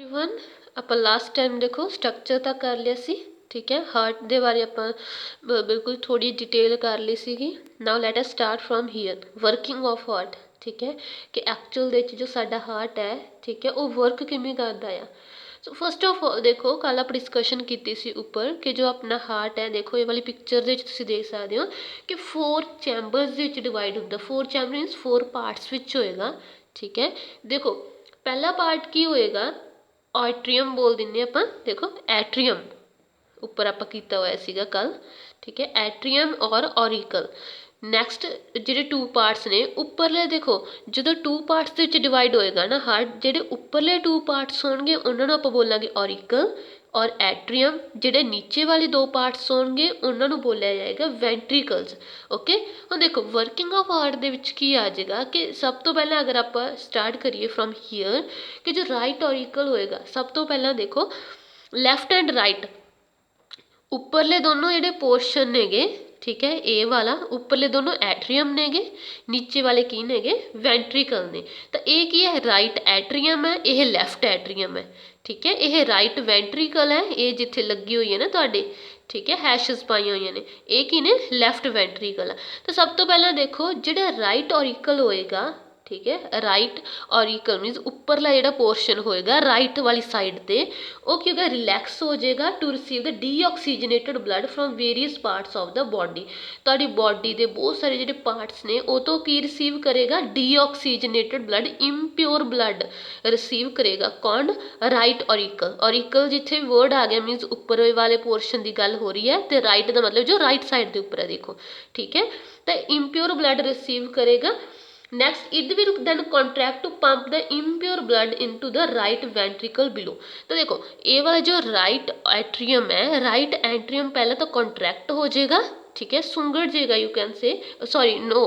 Everyone, ਆਪਾਂ last time ਦੇਖੋ structure ਤਾਂ ਕਰ ਲਿਆ ਸੀ। ਠੀਕ ਹੈ, ਹਾਰਟ ਦੇ ਬਾਰੇ ਆਪਾਂ ਬਿਲਕੁਲ ਥੋੜੀ ਡਿਟੇਲ ਕਰ ਲਈ ਸੀਗੀ। Now let us start from here, working of heart. ਠੀਕ ਹੈ, ਕਿ ਐਕਚੁਅਲ ਦੇ ਵਿੱਚ ਜੋ ਸਾਡਾ ਹਾਰਟ ਹੈ, ਠੀਕ ਹੈ, ਉਹ ਵਰਕ ਕਿਵੇਂ ਕਰਦਾ ਆ। ਸੋ ਫਸਟ ਆਫ ਆਲ ਦੇਖੋ, ਕੱਲ ਆਪਾਂ ਡਿਸਕਸ਼ਨ ਕੀਤੀ ਸੀ ਉੱਪਰ ਕਿ ਜੋ ਆਪਣਾ ਹਾਰਟ ਹੈ, ਦੇਖੋ ਇਹ ਵਾਲੀ ਪਿਕਚਰ ਦੇ ਵਿੱਚ ਤੁਸੀਂ ਦੇਖ ਸਕਦੇ ਹੋ ਕਿ 4 ਚੈਂਬਰਸ ਦੇ ਵਿੱਚ ਡਿਵਾਈਡ ਹੁੰਦਾ। 4 ਚੈਂਬਰ ਮੀਨਸ 4 ਪਾਰਟਸ ਵਿੱਚ ਹੋਏਗਾ। ਠੀਕ ਹੈ, ਦੇਖੋ ਪਹਿਲਾ ਪਾर्ट की होएगा, एट्रियम बोल दें आप। देखो एट्रियम उपर आप किया हुआ सीगा कल। ठीक है, एट्रियम और ऑरिकल। नैक्सट जो 2 पार्ट्स ने उपरले, देखो जो 2 पार्ट्स के डिवाइड होएगा ना हार्ट, जो उपरले 2 पार्ट्स होंगे उन्होंने आप बोलेंगे ऑरिकल, और एट्रियम ਜਿਹੜੇ नीचे वाले 2 पार्ट्स होंगे उन्होंने बोलिया जाएगा वेंट्रिकल्स। ओके, हम देखो वर्किंग ऑफ हार्ट ਦੇ ਵਿੱਚ ਕੀ आ जाएगा कि सब तो पहले अगर आप स्टार्ट करिए फ्रॉम हीयर कि जो राइट ऑरिकल होएगा, सब तो पहले देखो लैफ्ट एंड राइट उपरले दोनों ਜਿਹੜੇ पोर्शन नेगे, ठीक है, ए वाला उपरले दोनों एट्रियम नेगे, नीचे वाले की नेगे वेंट्रिकल ने। तो ये की है, राइट एट्रियम है, यह लैफ्ट एट्रियम है। ठीक है, यह राइट वेंट्रिकल है, ये जिथे लगी हुई है ना तुहाडे, ठीक है, हैशेस पाई हुई ने, ये की ने लैफ्ट वेंट्रिकल है। तो सब तो पहला देखो जो राइट ऑरिकल होएगा, ठीक है, राइट ऑरिकल मीनस उपरला जो पोर्शन होएगा राइट वाली साइड ते, वो की होगा, रिलैक्स हो जाएगा to receive the deoxygenated blood from various parts of the body. तुहाडी बॉडी के बहुत सारे जो पार्ट्स ने वो तो की रिसीव करेगा, deoxygenated blood, impure blood receive करेगा। कौन? Right auricle. ऑरिकल जिथे वर्ड आ गया मीनस उपर वाले पोर्शन की गल हो रही है, तो राइट का मतलब जो राइट साइड के उपर है, देखो ठीक है, तो इम्प्योर ब्लड रिसीव करेगा। Next it will then contract to pump the impure blood into the right ventricle below. तो देखो ये वाला जो राइट एट्रियम है, राइट एट्रियम पहले तो कॉन्ट्रैक्ट हो जाएगा, ठीक है, सुंगड़ जाएगा, you can say sorry no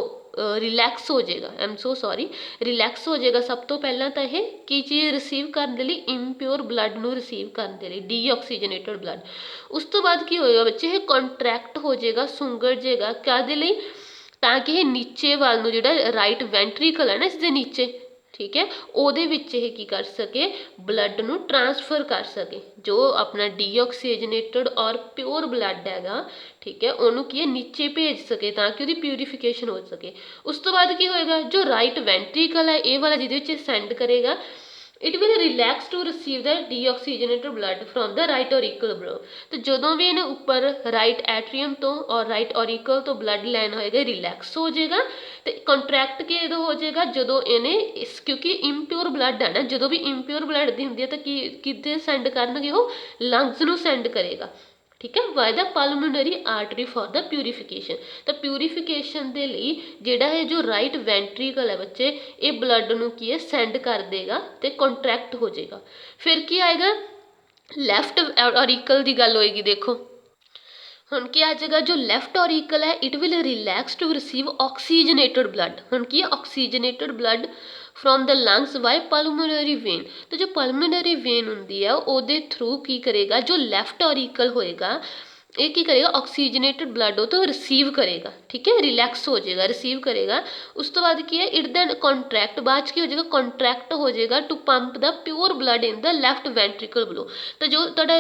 relax हो जाएगा, I am so sorry, relax हो जाएगा। सब तो पहला तो यह की चीज़ रिसीव करने के लिए, इम्प्योर ब्लड ਨੂੰ रिसीव करने के लिए, डीऑक्सीजनेटेड ब्लड। उस तो बाद की होएगा बच्चे, ये कॉन्ट्रैक्ट हो जाएगा, सुंगड़ जाएगा, कहदे लिए, ताकि ये नीचे वाल नूं जिहड़ा राइट वेंट्रिकल है ना इसके नीचे, ठीक है, ਉਹਦੇ ਵਿੱਚ ਇਹ ਕੀ कर सके, ब्लड ਨੂੰ ट्रांसफर कर सके, जो अपना डीऑक्सीजनेटेड और प्योर ब्लड हैगा, ठीक है, ਉਹਨੂੰ ਕੀ ਹੈ नीचे भेज सके ताकि ਉਹਦੀ प्यूरीफिकेशन हो सके। उस तो बाद की होएगा, जो राइट वेंट्रिकल है ये वाला ਜਿਹਦੇ ਵਿੱਚ सेंड करेगा, it will relax to receive the deoxygenated blood from the right auricle below. तो जो भी इन्हें उपर राइट एट्रियम तो और राइट ऑरिकल तो ब्लड लैन होएगा, रिलैक्स हो जाएगा। तो कॉन्ट्रैक्ट के हो जाएगा जो इन्हें इस, क्योंकि इम्प्योर ब्लड है ना, जो भी इम्प्योर ब्लड दी होंगी तो कि सेंड करनगे, वो लंग्स नूं सेंड करेगा, ठीक है, why the pulmonary artery for the purification. तो प्यूरीफिकेशन के लिए जोड़ा है जो राइट वेंट्रिकल है बच्चे, ये ब्लड नूं की है सेंड कर देगा, तो कॉन्ट्रैक्ट हो जाएगा। फिर की आएगा, लैफ्ट ऑरिकल की गल होएगी। देखो हुण की आ जाएगा, जो लैफ्ट ऑरिकल है it will relax to receive oxygenated blood. हुण की oxygenated blood from the lungs by pulmonary vein. तो जो पल्मोनरी वेन होंगी है वो थ्रू की करेगा, जो लैफ्ट ऑरिकल होएगा ये की करेगा, ऑक्सीजनेटेड ब्लड वो तो रिसीव करेगा, ठीक है, रिलैक्स हो जाएगा, रिसीव करेगा। उस तो बाद की है, इट दैन कॉन्ट्रैक्ट, बाद की हो जाएगा, कॉन्ट्रैक्ट हो जाएगा to pump the pure blood in the left ventricle below. तो जो तुहाडा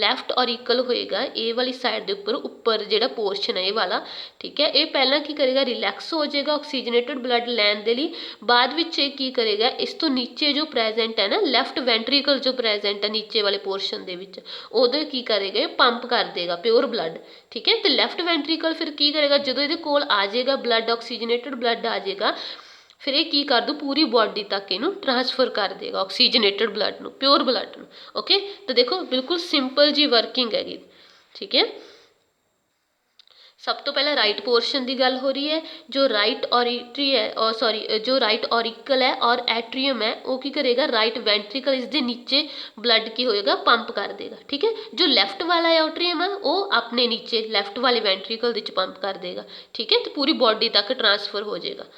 लैफ्ट ऑरिकल होएगा ये वाली साइड के उपर, उपर जो पोर्शन है ये वाला, ठीक है, ये पहला की करेगा, रिलैक्स हो जाएगा ऑक्सीजनेटेड ब्लड लैन के लिए। बाद विच ये की करेगा, इस तो नीचे जो प्रेजेंट है ना लैफ्ट वेंट्रिकल जो प्रेजेंट है नीचे वाले पोर्शन के विच, उहदे की करेगा, पंप कर देगा प्योर ब्लड, ठीक है। तो लैफ्ट वेंट्रिकल फिर की करेगा, जो ये कोल आ जाएगा ब्लड, ऑक्सीजनेटेड ब्लड आ जाएगा, फिर ये की कर दो पूरी बॉडी तक इनू ट्रांसफर कर देगा ऑक्सीजनेटेड ब्लड नू, प्योर ब्लड नू। ओके, तो देखो बिल्कुल सिंपल जी वर्किंग हैगी, ठीक है। सब तो पहले राइट पोर्शन की गल हो रही है, जो राइट ऑरिटरी है और सॉरी जो राइट ऑरिकल है और एट्रियम है वो की करेगा, राइट वेंट्रिकल इसके नीचे ब्लड की होएगा, पंप कर देगा, ठीक है। जो लैफ्ट वाला एट्रियम है वो अपने नीचे लैफ्ट वाले वेंट्रिकल विच पंप कर देगा, ठीक है, तो पूरी बॉडी तक ट्रांसफर हो जाएगा।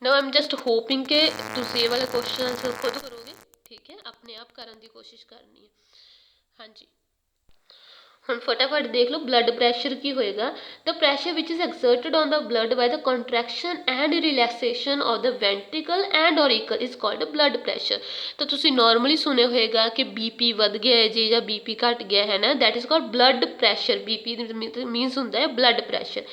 Now I am just hoping के तुसीं ये वाले क्वेश्चन आंसर खुद करोगे, ठीक है, अपने आप करने की कोशिश करनी है। हाँ जी, ਹੁਣ ਫਟਾਫਟ ਦੇਖ ਲਓ ਬਲੱਡ ਪ੍ਰੈਸ਼ਰ ਕੀ ਹੋਏਗਾ। The pressure which is exerted on the blood by the contraction and relaxation of the ventricle and auricle is called blood pressure. ਤਾਂ ਤੁਸੀਂ ਨਾਰਮਲੀ ਸੁਣਿਆ ਹੋਏਗਾ ਕਿ ਬੀਪੀ ਵੱਧ ਗਿਆ ਹੈ ਜੀ ਜਾਂ ਬੀਪੀ ਘਟ ਗਿਆ ਹੈ ਨਾ, that is called blood pressure. BP means ਹੁੰਦਾ ਹੈ ਬਲੱਡ ਪ੍ਰੈਸ਼ਰ।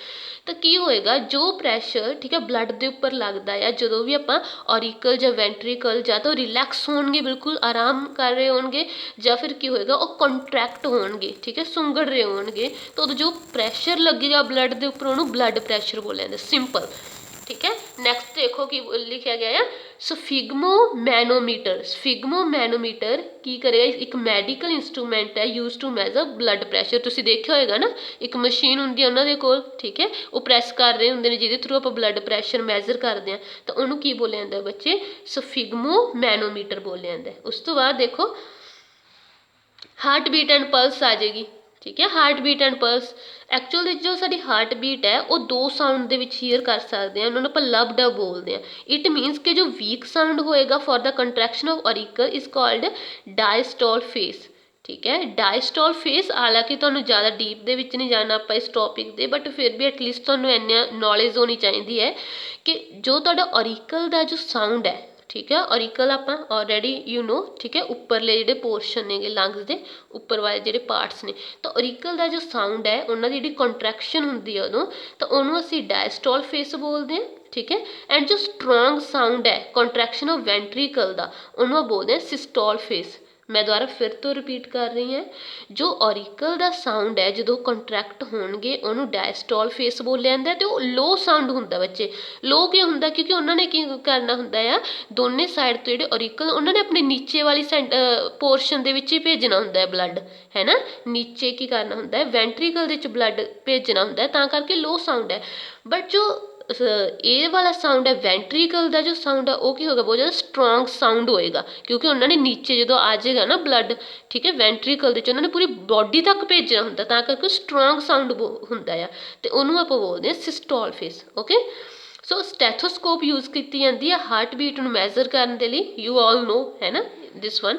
ਤਾਂ ਕੀ ਹੋਏਗਾ, ਜੋ ਪ੍ਰੈਸ਼ਰ ਠੀਕ ਹੈ ਬਲੱਡ ਦੇ ਉੱਪਰ ਲੱਗਦਾ ਆ ਜਦੋਂ ਵੀ ਆਪਾਂ ਔਰੀਕਲ ਜਾਂ ਵੈਂਟਰੀਕਲ ਜਾਂ ਤਾਂ ਰਿਲੈਕਸ ਹੋਣਗੇ, ਬਿਲਕੁਲ ਆਰਾਮ ਕਰ ਰਹੇ ਹੋਣਗੇ, ਜਾਂ ਫਿਰ ਕੀ ਹੋਏਗਾ ਉਹ ਕੰਟਰੈਕਟ ਹੋਣਗੇ, ਠੀਕ ਹੈ ਸੁੰਗੜ ਰਹੇ ਹੋਣਗੇ, ਤਾਂ ਉਦੋਂ ਜੋ ਪ੍ਰੈਸ਼ਰ ਲੱਗੇਗਾ ਬਲੱਡ ਦੇ ਉੱਪਰ ਉਹਨੂੰ ਬਲੱਡ ਪ੍ਰੈਸ਼ਰ ਬੋਲਿਆ ਜਾਂਦਾ, ਸਿੰਪਲ। ਠੀਕ ਹੈ, ਨੈਕਸਟ ਦੇਖੋ ਕੀ ਲਿਖਿਆ ਗਿਆ ਆ, ਸਫਿਗਮੋਮੈਨੋਮੀਟਰ। ਸਫਿਗਮੋਮੈਨੋਮੀਟਰ ਕੀ ਕਰੇਗਾ, ਇੱਕ ਮੈਡੀਕਲ ਇੰਸਟਰੂਮੈਂਟ ਹੈ use to measure blood pressure. ਤੁਸੀਂ ਦੇਖਿਆ ਹੋਏਗਾ ਨਾ, ਇੱਕ ਮਸ਼ੀਨ ਹੁੰਦੀ ਹੈ ਉਹਨਾਂ ਦੇ ਕੋਲ, ਠੀਕ ਹੈ, ਉਹ ਪ੍ਰੈਸ ਕਰ ਰਹੇ ਹੁੰਦੇ ਨੇ ਜਿਹਦੇ ਥਰੂ ਆਪਾਂ ਬਲੱਡ ਪ੍ਰੈਸ਼ਰ ਮੈਜ਼ਰ ਕਰਦੇ ਹਾਂ, ਤਾਂ ਉਹਨੂੰ ਕੀ ਬੋਲਿਆ ਜਾਂਦਾ ਬੱਚੇ, ਸਫਿਗਮੋਮੈਨੋਮੀਟਰ ਬੋਲਿਆ ਜਾਂਦਾ। ਉਸ ਤੋਂ ਬਾਅਦ ਦੇਖੋ ਹਾਰਟ ਬੀਟ ਐਂਡ ਪਲਸ ਆ ਜਾਏਗੀ, ਠੀਕ ਹੈ, heart beat and pulse. Actual ਵਿੱਚ ਜੋ ਸਾਡੀ ਹਾਰਟ ਬੀਟ ਹੈ ਉਹ ਦੋ ਸਾਊਂਡ ਦੇ ਵਿੱਚ ਹੀਅਰ ਕਰ ਸਕਦੇ ਹਾਂ, ਉਹਨਾਂ ਨੂੰ ਆਪਾਂ ਲਬ ਡਬ ਬੋਲਦੇ ਹਾਂ। ਇਟ ਮੀਨਸ ਕਿ ਜੋ ਵੀਕ ਸਾਊਂਡ ਹੋਏਗਾ for the contraction of auricle is called diastole phase, ਠੀਕ ਹੈ, ਡਾਇਸਟੋਲ ਫੇਸ। ਹਾਲਾਂਕਿ ਤੁਹਾਨੂੰ ਜ਼ਿਆਦਾ ਡੀਪ ਦੇ ਵਿੱਚ ਨਹੀਂ ਜਾਣਾ ਆਪਾਂ ਇਸ ਟੌਪਿਕ ਦੇ, ਬਟ ਫਿਰ ਵੀ ਐਟਲੀਸਟ ਤੁਹਾਨੂੰ ਇੰਨਾ ਨੌਲੇਜ ਹੋਣੀ ਚਾਹੀਦੀ ਹੈ ਕਿ ਜੋ ਤੁਹਾਡਾ ਔਰੀਕਲ ਦਾ ਜੋ ਸਾਊਂਡ ਹੈ, ਠੀਕ ਹੈ, ਔਰੀਕਲ ਆਪਾਂ ਆਲਰੇਡੀ ਯੂ ਨੋ, ਠੀਕ ਹੈ, ਉੱਪਰਲੇ ਜਿਹੜੇ ਪੋਰਸ਼ਨ ਨੇਗੇ ਲੰਗਸ ਦੇ ਉੱਪਰ ਵਾਲੇ ਜਿਹੜੇ ਪਾਰਟਸ ਨੇ, ਤਾਂ ਔਰੀਕਲ ਦਾ ਜੋ ਸਾਊਂਡ ਹੈ ਉਹਨਾਂ ਦੀ ਜਿਹੜੀ ਕੰਟਰੈਕਸ਼ਨ ਹੁੰਦੀ ਹੈ ਉਦੋਂ, ਤਾਂ ਉਹਨੂੰ ਅਸੀਂ ਡਾਇਸਟੋਲ ਫੇਸ ਬੋਲਦੇ ਹਾਂ, ਠੀਕ ਹੈ। ਐਂਡ ਜੋ ਸਟਰੋਂਗ ਸਾਊਂਡ ਹੈ ਕੰਟਰੈਕਸ਼ਨ ਆਫ ਵੈਂਟਰੀਕਲ ਦਾ, ਉਹਨੂੰ ਬੋਲਦੇ ਹਾਂ ਸਿਸਟੋਲ ਫੇਸ। ਮੈਂ ਦੁਬਾਰਾ ਫਿਰ ਤੋਂ ਰਿਪੀਟ ਕਰ ਰਹੀ ਹਾਂ, ਜੋ ਔਰੀਕਲ ਦਾ ਸਾਊਂਡ ਹੈ ਜਦੋਂ ਕੰਟਰੈਕਟ ਹੋਣਗੇ ਉਹਨੂੰ ਡਾਇਸਟੋਲ ਫੇਸ ਬੋਲਿਆ ਜਾਂਦਾ, ਅਤੇ ਉਹ ਲੋ ਸਾਊਂਡ ਹੁੰਦਾ ਬੱਚੇ। ਲੋ ਕਿਉਂ ਹੁੰਦਾ, ਕਿਉਂਕਿ ਉਹਨਾਂ ਨੇ ਕੀ ਕਰਨਾ ਹੁੰਦਾ ਆ, ਦੋਨੇ ਸਾਈਡ ਤੋਂ ਜਿਹੜੇ ਔਰੀਕਲ ਉਹਨਾਂ ਨੇ ਆਪਣੇ ਨੀਚੇ ਵਾਲੀ ਪੋਰਸ਼ਨ ਦੇ ਵਿੱਚ ਹੀ ਭੇਜਣਾ ਹੁੰਦਾ ਹੈ ਬਲੱਡ, ਹੈ ਨਾ, ਨੀਚੇ ਕੀ ਕਰਨਾ ਹੁੰਦਾ ਹੈ ਵੈਂਟਰੀਕਲ ਦੇ ਵਿੱਚ ਬਲੱਡ ਭੇਜਣਾ ਹੁੰਦਾ, ਤਾਂ ਕਰਕੇ ਲੋ ਸਾਊਂਡ ਹੈ। ਬਟ ਜੋ ਇਹ ਵਾਲਾ ਸਾਊਂਡ ਹੈ ਵੈਂਟਰੀਕਲ ਦਾ ਜੋ ਸਾਊਂਡ ਹੈ ਉਹ ਕੀ ਹੋਗਾ, ਬਹੁਤ ਜ਼ਿਆਦਾ ਸਟਰੋਂਗ ਸਾਊਂਡ ਹੋਏਗਾ, ਕਿਉਂਕਿ ਉਹਨਾਂ ਨੇ ਨੀਚੇ ਜਦੋਂ ਆ ਜਾਏਗਾ ਨਾ ਬਲੱਡ, ਠੀਕ ਹੈ, ਵੈਂਟਰੀਕਲ ਦੇ ਵਿੱਚ ਉਹਨਾਂ ਨੇ ਪੂਰੀ ਬੋਡੀ ਤੱਕ ਭੇਜਣਾ ਹੁੰਦਾ, ਤਾਂ ਕਰਕੇ ਸਟਰੋਂਗ ਸਾਊਂਡ ਹੁੰਦਾ ਆ, ਅਤੇ ਉਹਨੂੰ ਆਪਾਂ ਬੋਲਦੇ ਹਾਂ ਸਿਸਟੋਲ ਫੇਸ। ਓਕੇ, ਸੋ ਸਟੈਥੋਸਕੋਪ ਯੂਜ਼ ਕੀਤੀ ਜਾਂਦੀ ਹੈ ਹਾਰਟ ਬੀਟ ਨੂੰ ਮੈਜ਼ਰ ਕਰਨ ਦੇ ਲਈ, ਯੂ ਆਲ ਨੋ ਹੈ ਨਾ ਦਿਸ ਵਨ।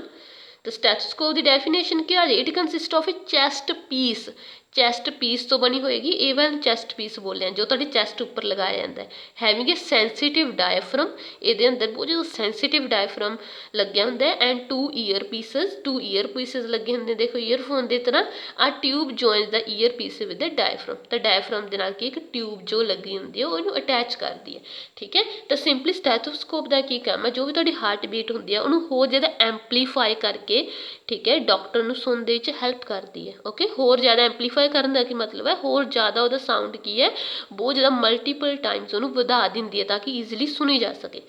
ਤਾਂ ਸਟੈਥੋਸਕੋਪ ਦੀ ਡੈਫੀਨੇਸ਼ਨ ਕੀ ਆ, it consist of A chest piece. Chest piece ਤੋਂ ਬਣੀ ਹੋਏਗੀ, ਇਹ ਵਾਲਾ ਚੈਸਟ ਪੀਸ ਬੋਲਿਆ ਜੋ ਤੁਹਾਡੀ ਚੈਸਟ ਉੱਪਰ ਲਗਾਇਆ ਜਾਂਦਾ ਹੈ। ਹੈਵਿੰਗ ਏ ਸੈਂਸੀਟਿਵ ਡਾਇਫਰਮ, ਇਹਦੇ ਅੰਦਰ ਬਹੁਤ ਜ਼ਿਆਦਾ ਸੈਂਸੀਟਿਵ ਡਾਇਫਰਮ ਲੱਗਿਆ ਹੁੰਦਾ ਹੈ। ਐਂਡ ਟੂ ਈਅਰ ਪੀਸਿਸ ਲੱਗੇ ਹੁੰਦੇ, ਦੇਖੋ ਈਅਰਫੋਨ ਦੀ ਤਰ੍ਹਾਂ। A tube joins the ear piece with the diaphragm, ਤਾਂ ਡਾਇਫਰਮ ਦੇ ਨਾਲ ਕੀ ਇੱਕ ਟਿਊਬ ਜੋ ਲੱਗੀ ਹੁੰਦੀ ਹੈ ਉਹ ਇਹਨੂੰ ਅਟੈਚ ਕਰਦੀ ਹੈ, ਠੀਕ ਹੈ। ਤਾਂ ਸਿੰਪਲੀ ਸਟੈਥੋਸਕੋਪ ਦਾ ਕੀ ਕੰਮ ਹੈ, ਜੋ ਵੀ ਤੁਹਾਡੀ ਹਾਰਟ ਬੀਟ ਹੁੰਦੀ ਹੈ ਉਹਨੂੰ ਹੋਰ ਜ਼ਿਆਦਾ ਐਂਪਲੀਫਾਈ ਕਰਕੇ, ਠੀਕ ਹੈ, ਡਾਕਟਰ ਨੂੰ ਸੁਣਨ ਦੇ ਵਿੱਚ ਹੈਲਪ ਕਰਦੀ ਹੈ। ਓਕੇ, ਹੋਰ ਜ਼ਿਆਦਾ ਐਂਪਲੀਫਾਈ ਕਰਨ ਦਾ ਕੀ ਮਤਲਬ ਹੈ, ਹੋਰ ਜ਼ਿਆਦਾ ਉਹਦਾ ਸਾਊਂਡ ਕੀ ਹੈ, ਬਹੁਤ ਜ਼ਿਆਦਾ ਮਲਟੀਪਲ ਟਾਈਮਸ ਉਹਨੂੰ ਵਧਾ ਦਿੰਦੀ ਹੈ ਤਾਂ ਕਿ ਈਜ਼ੀਲੀ ਸੁਣੀ ਜਾ ਸਕੇ।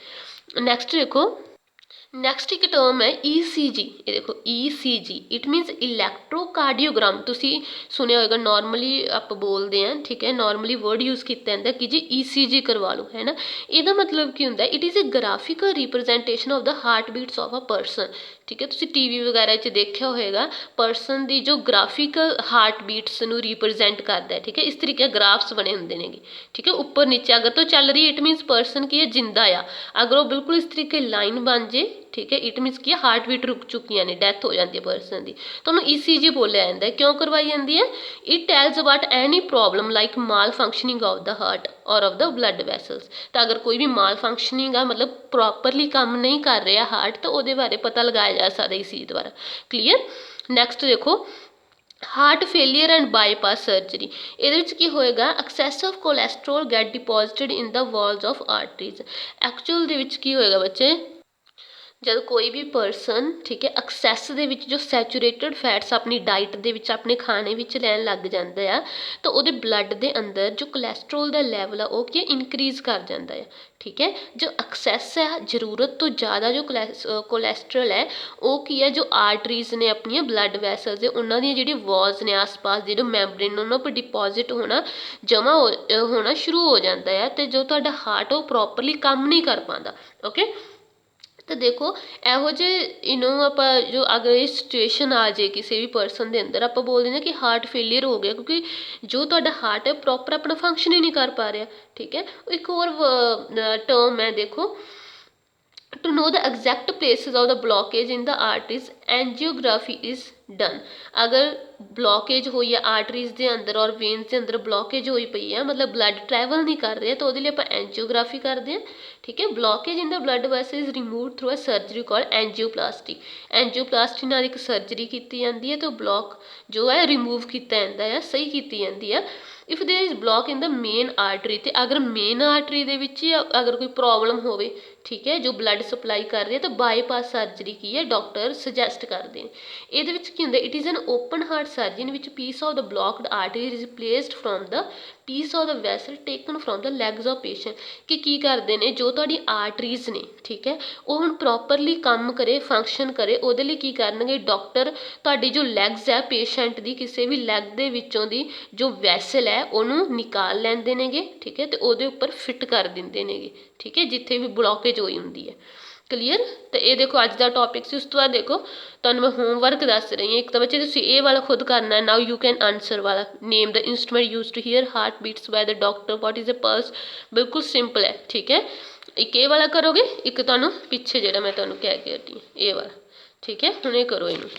ਨੈਕਸਟ ਦੇਖੋ, ਨੈਕਸਟ ਇੱਕ ਟਰਮ ਹੈ ECG। ਇਹ ਦੇਖੋ ECG, ਇਟ ਮੀਨਸ ਇਲੈਕਟ੍ਰੋਕਾਰਡੀਓਗ੍ਰਾਮ। ਤੁਸੀਂ ਸੁਣਿਆ ਹੋਏਗਾ, ਨਾਰਮਲੀ ਆਪਾਂ ਬੋਲਦੇ ਹਾਂ, ਠੀਕ ਹੈ, ਨਾਰਮਲੀ ਵਰਡ ਯੂਜ਼ ਕੀਤਾ ਜਾਂਦਾ ਕਿ ਜੀ ECG ਕਰਵਾ ਲਓ, ਹੈ ਨਾ। ਇਹਦਾ ਮਤਲਬ ਕੀ ਹੁੰਦਾ, it is a graphical representation of the heart beats of a person, ਠੀਕ ਹੈ। ਤੁਸੀਂ TV ਵਗੈਰਾ 'ਚ ਦੇਖਿਆ ਹੋਏਗਾ, ਪਰਸਨ ਦੀ ਜੋ ਗ੍ਰਾਫਿਕਲ ਹਾਰਟ ਬੀਟਸ ਨੂੰ ਰਿਪਰਜੈਂਟ ਕਰਦਾ, ਠੀਕ ਹੈ, ਇਸ ਤਰੀਕੇ ਗ੍ਰਾਫਸ ਬਣੇ ਹੁੰਦੇ ਨੇਗੇ, ਠੀਕ ਹੈ, ਉੱਪਰ ਨੀਚੇ ਅਗਰ ਤੋਂ ਚੱਲ ਰਹੀ ਹੈ ਇਟ ਮੀਨਸ ਪਰਸਨ ਕੀ ਹੈ, ਜਿੰਦਾ ਆ। ਅਗਰ ਉਹ ਬਿਲਕੁਲ ਇਸ ਤਰੀਕੇ ਲਾਈਨ ਬਣ ਜੇ, ਠੀਕ ਹੈ, ਇਟ ਮੀਨਸ ਕੀ ਹੈ ਹਾਰਟ ਬੀਟ ਰੁਕ ਚੁੱਕੀਆਂ ਨੇ, ਡੈਥ ਹੋ ਜਾਂਦੀ ਹੈ ਪਰਸਨ ਦੀ, ਤੁਹਾਨੂੰ ECG ਬੋਲਿਆ ਜਾਂਦਾ। ਕਿਉਂ ਕਰਵਾਈ ਜਾਂਦੀ ਹੈ, it tells about any problem like mall functioning of the heart ਔਰ ਆਫ ਦ ਬਲੱਡ ਵੈਸਲਸ। ਤਾਂ ਅਗਰ ਕੋਈ ਵੀ ਮਾਲ ਫੰਕਸ਼ਨਿੰਗ ਆ, ਮਤਲਬ ਪ੍ਰੋਪਰਲੀ ਕੰਮ ਨਹੀਂ ਕਰ ਰਿਹਾ ਹਾਰਟ, ਤਾਂ ਉਹਦੇ ਬਾਰੇ ਪਤਾ ਲਗਾਇਆ ਜਾ ਸਕਦਾ ECG ਦੁਆਰਾ। ਕਲੀਅਰ। ਨੈਕਸਟ ਦੇਖੋ, heart failure and bypass surgery. ਇਹਦੇ ਵਿੱਚ ਕੀ ਹੋਏਗਾ, excess of cholesterol get deposited in the walls of arteries. Actual ਦੇ ਵਿੱਚ ਕੀ ਹੋਏਗਾ ਬੱਚੇ, ਜਦ ਕੋਈ ਵੀ ਪਰਸਨ, ਠੀਕ ਹੈ, ਐਕਸੈਸ ਦੇ ਵਿੱਚ ਜੋ ਸੈਚੂਰੇਟਡ ਫੈਟਸ ਆਪਣੀ ਡਾਈਟ ਦੇ ਵਿੱਚ ਆਪਣੇ ਖਾਣੇ ਵਿੱਚ ਲੈਣ ਲੱਗ ਜਾਂਦਾ ਆ, ਤਾਂ ਉਹਦੇ ਬਲੱਡ ਦੇ ਅੰਦਰ ਜੋ ਕੋਲੈਸਟਰੋਲ ਦਾ ਲੈਵਲ ਆ ਉਹ ਕੀ ਇਨਕਰੀਜ਼ ਕਰ ਜਾਂਦਾ ਆ, ਠੀਕ ਹੈ। ਜੋ ਐਕਸੈਸ ਹੈ, ਜ਼ਰੂਰਤ ਤੋਂ ਜ਼ਿਆਦਾ ਜੋ ਕੋਲੈਸਟਰੋਲ ਹੈ ਉਹ ਕੀ ਹੈ, ਜੋ ਆਰਟਰੀਜ਼ ਨੇ ਆਪਣੀਆਂ ਬਲੱਡ ਵੈਸਲਸ ਦੇ, ਉਹਨਾਂ ਦੀਆਂ ਜਿਹੜੀ ਵਾਲਸ ਨੇ ਆਸ-ਪਾਸ ਜਿਹੜੇ ਮੈਂਬਰੇਨ ਉਹਨਾਂ ਉੱਪਰ ਡਿਪੋਜ਼ਿਟ ਹੋਣਾ, ਜਮ੍ਹਾਂ ਹੋਣਾ ਸ਼ੁਰੂ ਹੋ ਜਾਂਦਾ ਆ, ਅਤੇ ਜੋ ਤੁਹਾਡਾ ਹਾਰਟ ਉਹ ਪ੍ਰੋਪਰਲੀ ਕੰਮ ਨਹੀਂ ਕਰ ਪਾਉਂਦਾ। ਓਕੇ, ਤਾਂ ਦੇਖੋ ਇਹੋ ਜਿਹੇ ਇਹਨੂੰ ਆਪਾਂ ਜੋ ਅਗਰ ਇਹ ਸਿਚੁਏਸ਼ਨ ਆ ਜਾਏ ਕਿਸੇ ਵੀ ਪਰਸਨ ਦੇ ਅੰਦਰ, ਆਪਾਂ ਬੋਲ ਦਿੰਦੇ ਹਾਂ ਕਿ ਹਾਰਟ ਫੇਲੀਅਰ ਹੋ ਗਿਆ, ਕਿਉਂਕਿ ਜੋ ਤੁਹਾਡਾ ਹਾਰਟ ਹੈ ਪ੍ਰੋਪਰ ਆਪਣਾ ਫੰਕਸ਼ਨ ਹੀ ਨਹੀਂ ਕਰ ਪਾ ਰਿਹਾ, ਠੀਕ ਹੈ। ਇੱਕ ਹੋਰ ਟਰਮ ਹੈ ਦੇਖੋ, to know the exact places of the blockage in the arteries angiography is done। अगर ब्लॉकेज हुई है आर्टरीज के अंदर और वेन्स के अंदर ब्लॉकेज हुई पई है मतलब ब्लड ट्रैवल नहीं कर रहा तो वो लिए आप एंजियोग्राफी करते हैं। ठीक है, ब्लॉकेज इन द ब्लड वैसे is remove through a surgery called angioplasty. Angioplasty नाल एक सर्जरी की जाती है तो ब्लॉक जो है रिमूव किया जाता है, सही की जाती है। If there is block in the main artery, तो अगर मेन आर्टरी दे विच अगर कोई प्रॉब्लम होवे, ठीक है, जो ब्लड सप्लाई कर रही है तो बाईपास सर्जरी की है डॉक्टर सुजैसट करते हैं। ये की होंगे it is an open heart surgery in which piece of the blocked artery is placed from the piece of the vessel taken from the legs of patient. कि की करते हैं जो तुहाडी आर्टरीज ने, ठीक है, वो हुण प्रॉपरली काम करे फंक्शन करे ਉਹਦੇ ਲਈ ਕੀ ਕਰਨਗੇ डॉक्टर ਤੁਹਾਡੀ जो लैग्स है पेशेंट की किसी भी लैग ਦੇ ਵਿੱਚੋਂ ਦੀ जो वैसल है ਉਹਨੂੰ निकाल ਲੈਂਦੇ ਨੇਗੇ, ठीक है, तो ਉਹਦੇ ਉੱਪਰ ਫਿੱਟ ਕਰ ਦਿੰਦੇ ਨੇਗੇ, ठीक है, जिथे भी ब्लॉकेज ਹੋਈ ਹੁੰਦੀ ਹੈ। क्लीयर। तो ये देखो अज का टॉपिक से, उस तो बाद देखो तुहानूं मैं होमवर्क दस रही हूँ। एक तो बच्चे तुसीं ये वाला खुद करना है, नाउ यू कैन आंसर वाला। Name the instrument use to hear heart beats by the doctor, what is a pulse. बिल्कुल सिंपल है, ठीक है। एक ये वाला करोगे, एक तुहानूं पिछे जिहड़ा मैं तुहानूं कह के हटी ये वाला, ठीक है। हुण ये करो इनूं।